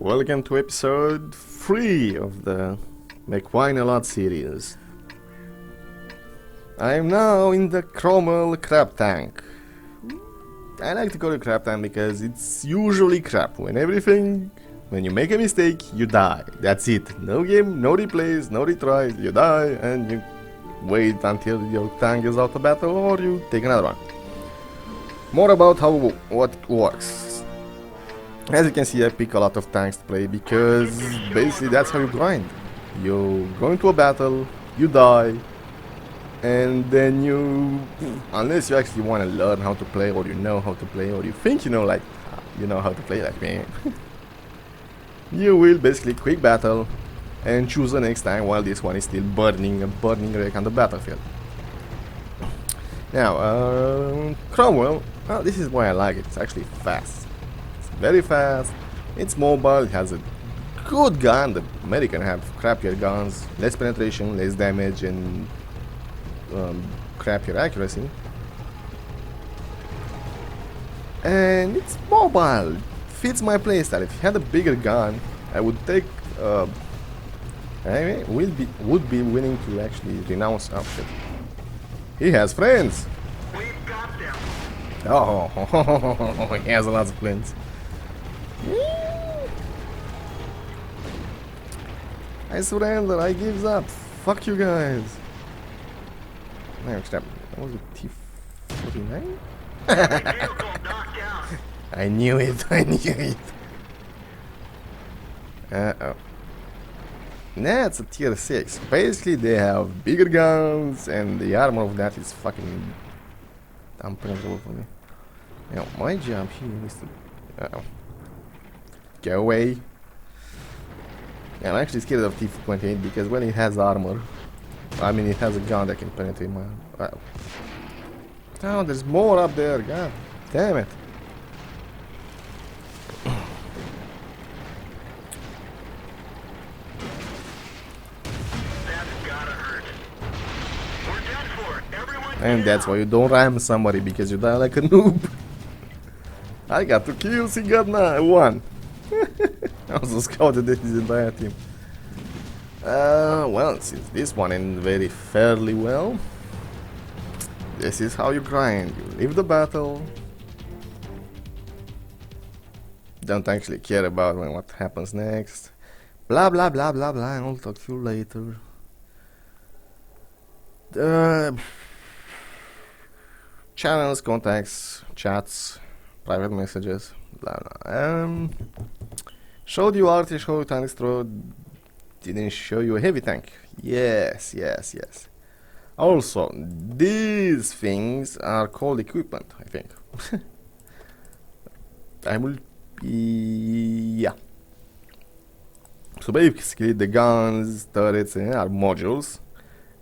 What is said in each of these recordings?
Welcome to episode 3 of the McWhinealot series. I am now in the Cromwell crab tank. I like to call it crab tank because it's usually crap. When you make a mistake, you die. That's it. No game, no replays, no retries. You die and you wait until your tank is out of battle or you take another one. More about what works. As you can see, I pick a lot of tanks to play because basically that's how you grind. You go into a battle, you die, and then unless you actually want to learn how to play, or you know how to play, or you think you know how to play like me, you will basically quick battle and choose the next tank while this one is still burning wreck on the battlefield. Now, Cromwell, well, this is why I like it. It's actually fast. Very fast, it's mobile, it has a good gun. The American have crappier guns, less penetration, less damage, and crappier accuracy. And it's mobile, fits my playstyle. If you had a bigger gun, I would take. I would be willing to actually renounce. Oh shit! He has friends. We've got them. Oh, he has lots of friends. I surrender, I give up. Fuck you guys. No, stop. That was a T-49? I knew it, I knew it. Uh-oh. Nah, it's a tier 6. Basically, they have bigger guns, and the armor of that is fucking unpenetrable for me. Now, my job here is to... Uh-oh. Go away. Yeah, I'm actually scared of T-28 because when it has armor, I mean it has a gun that can penetrate my armor. Oh, there's more up there, god damn it. That's gotta hurt. We're done for. Everyone And that's why you don't ram somebody, because you die like a noob. I got 2 kills, he got 1. I also scouted his entire team. Well, since this one ended very fairly well, this is how you grind. You leave the battle. Don't actually care about what happens next. Blah blah blah blah blah, and I'll talk to you later. Channels, contacts, chats, private messages, blah blah. Showed you arty, showed you tank throw, didn't show you a heavy tank. Yes. Also, these things are called equipment, I think. I will yeah. So basically the guns, turrets are modules,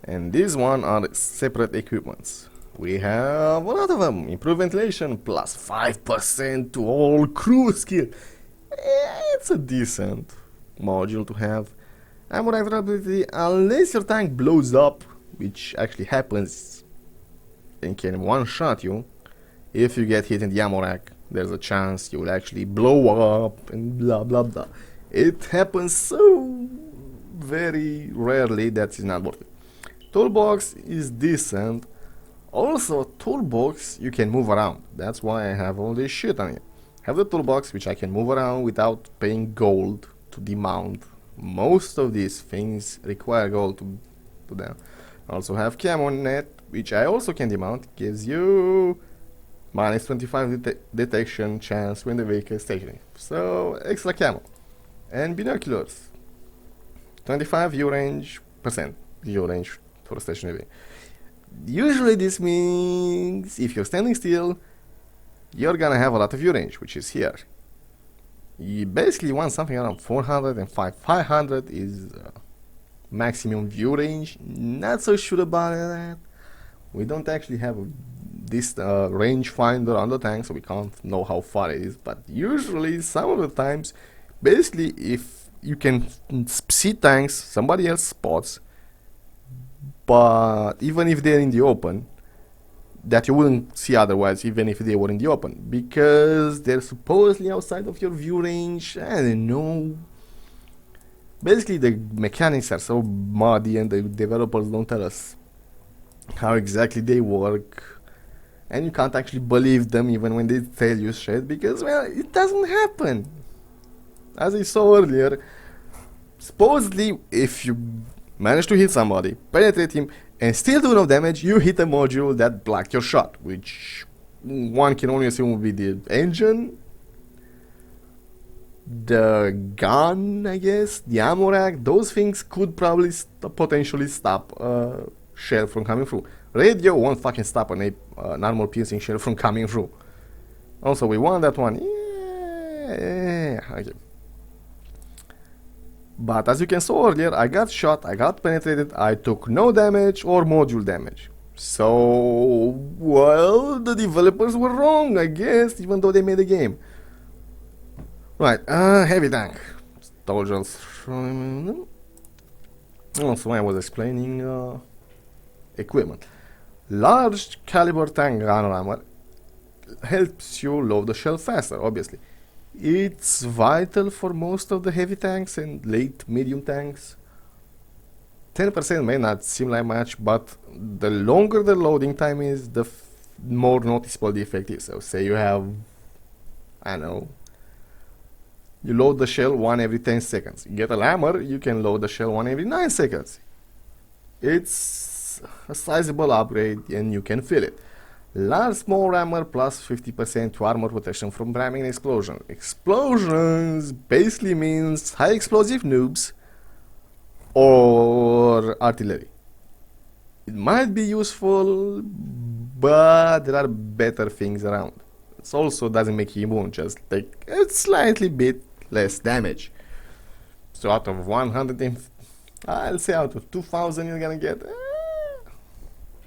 and these one are separate equipments. We have a lot of them. Improved ventilation plus 5% to all crew skill. It's a decent module to have. Ammo reliability, unless your tank blows up, which actually happens and can one-shot you. If you get hit in the ammo rack, there's a chance you will actually blow up and blah blah blah. It happens so very rarely that it's not worth it. Toolbox is decent. Also, toolbox you can move around. That's why I have all this shit on it. Have the toolbox which I can move around without paying gold to demount. Most of these things require gold to put down. I also have camo net, which I also can demount. Gives you minus 25 detection chance when the vehicle is stationary. So extra camo. And binoculars. 25 view range for stationary. Usually this means if you're standing still, you're gonna have a lot of view range, which is here. You basically want something around 400 and 500 is maximum view range. Not so sure about that. We don't actually have this range finder on the tank, so we can't know how far it is. But usually, some of the times, basically, if you can see tanks somebody else spots, but even if they're in the open, that you wouldn't see otherwise, even if they were in the open, because they're supposedly outside of your view range. I don't know. Basically, the mechanics are so muddy, and the developers don't tell us how exactly they work, and you can't actually believe them even when they tell you shit, because, well, it doesn't happen. As I saw earlier, supposedly, if you manage to hit somebody, penetrate him, and still do no damage, you hit a module that blocked your shot, which one can only assume would be the engine, the gun, I guess, the ammo rack. Those things could probably potentially stop a shell from coming through. Radio won't fucking stop an armor piercing shell from coming through. Also, we won that one. Yeah, okay. But as you can saw earlier, I got shot, I got penetrated, I took no damage or module damage. So, well, the developers were wrong, I guess, even though they made the game. Right, heavy tank. Soldiers. Also, I was explaining equipment. Large caliber tank gun armor helps you load the shell faster, obviously. It's vital for most of the heavy tanks and late medium tanks. 10% may not seem like much, but the longer the loading time is, the more noticeable the effect is. So say you have, I don't know, you load the shell one every 10 seconds. You get a hammer, you can load the shell one every 9 seconds. It's a sizable upgrade and you can feel it. Large small armor plus 50% to armor protection from ramming and explosion. Explosions basically means high explosive noobs or artillery. It might be useful, but there are better things around. It also doesn't make you immune, just take a slightly bit less damage. So out of 100, I'll say out of 2000 you're gonna get,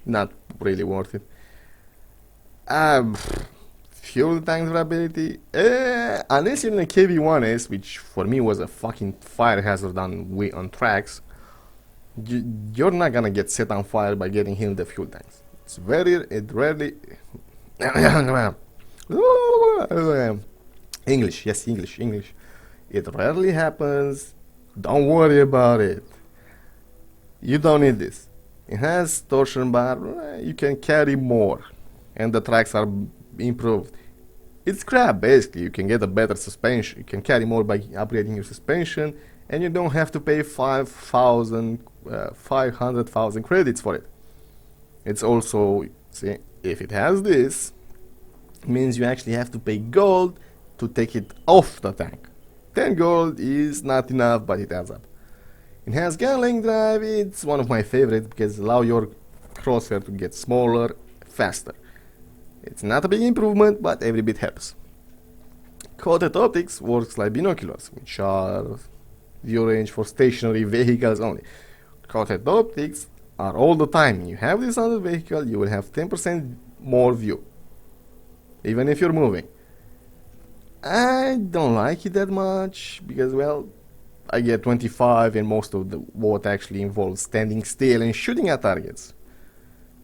not really worth it. Fuel tank durability, unless you're in a KV-1S, which for me was a fucking fire hazard on tracks, you're not gonna get set on fire by getting hit in the fuel tanks. It rarely English, yes, English. It rarely happens. Don't worry about it. You don't need this. It has torsion bar, you can carry more, and the tracks are improved. It's crap, basically. You can get a better suspension, you can carry more by upgrading your suspension, and you don't have to pay 500,000 credits for it. It's also, see, if it has this, it means you actually have to pay gold to take it off the tank. 10 gold is not enough, but it adds up. Enhanced gun length drive, it's one of my favorites because it allows your crosshair to get smaller, faster. It's not a big improvement, but every bit helps. Coated optics works like binoculars, which are view range for stationary vehicles only. Coated optics are all the time. You have this on the vehicle, you will have 10% more view, even if you're moving. I don't like it that much because, well, I get 25 and most of the what actually involves standing still and shooting at targets.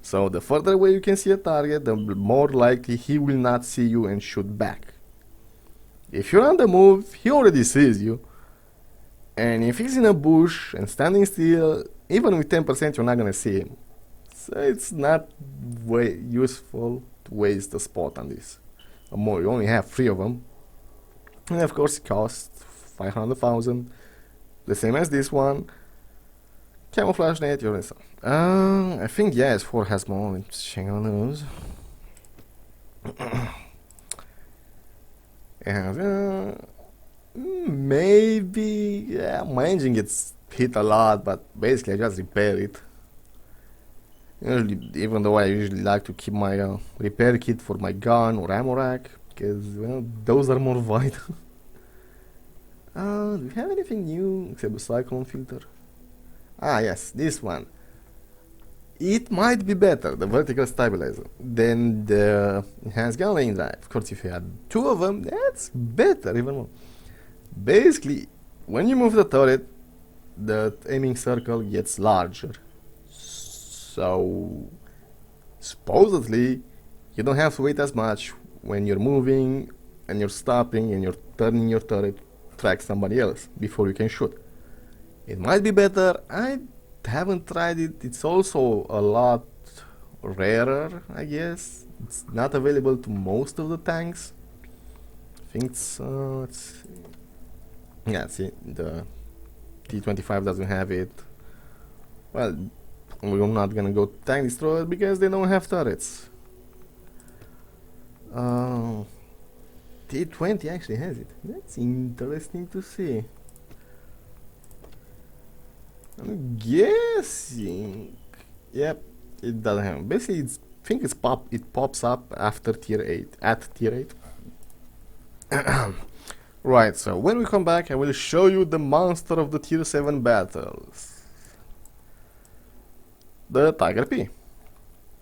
So the further away you can see a target, the more likely he will not see you and shoot back. If you're on the move, he already sees you. And if he's in a bush and standing still, even with 10% you're not gonna see him. So it's not useful to waste the spot on this. You only have 3 of them. And of course it costs 500,000. The same as this one. Camouflage net, you're inside. I think yes, 4 has more. Let's check on those. And maybe, yeah, my engine gets hit a lot, but basically I just repair it. Even though I usually like to keep my repair kit for my gun or ammo rack, because, well, those are more vital. Do we have anything new except the cyclone filter? Ah, yes, this one. It might be better, the vertical stabilizer, than the enhanced gun lane drive. Of course, if you had 2 of them, that's better, even more. Basically, when you move the turret, the aiming circle gets larger. So, supposedly you don't have to wait as much when you're moving and you're stopping and you're turning your turret to track somebody else before you can shoot. It might be better. I haven't tried it. It's also a lot rarer, I guess. It's not available to most of the tanks. I think it's yeah, see, the T-25 doesn't have it. Well, we're not gonna go tank destroyer because they don't have turrets. T-20 actually has it. That's interesting to see. I'm guessing. Yep, it doesn't have. Basically, I think it pops up after tier 8. At tier 8. Right, so when we come back, I will show you the monster of the tier 7 battles. The Tiger P.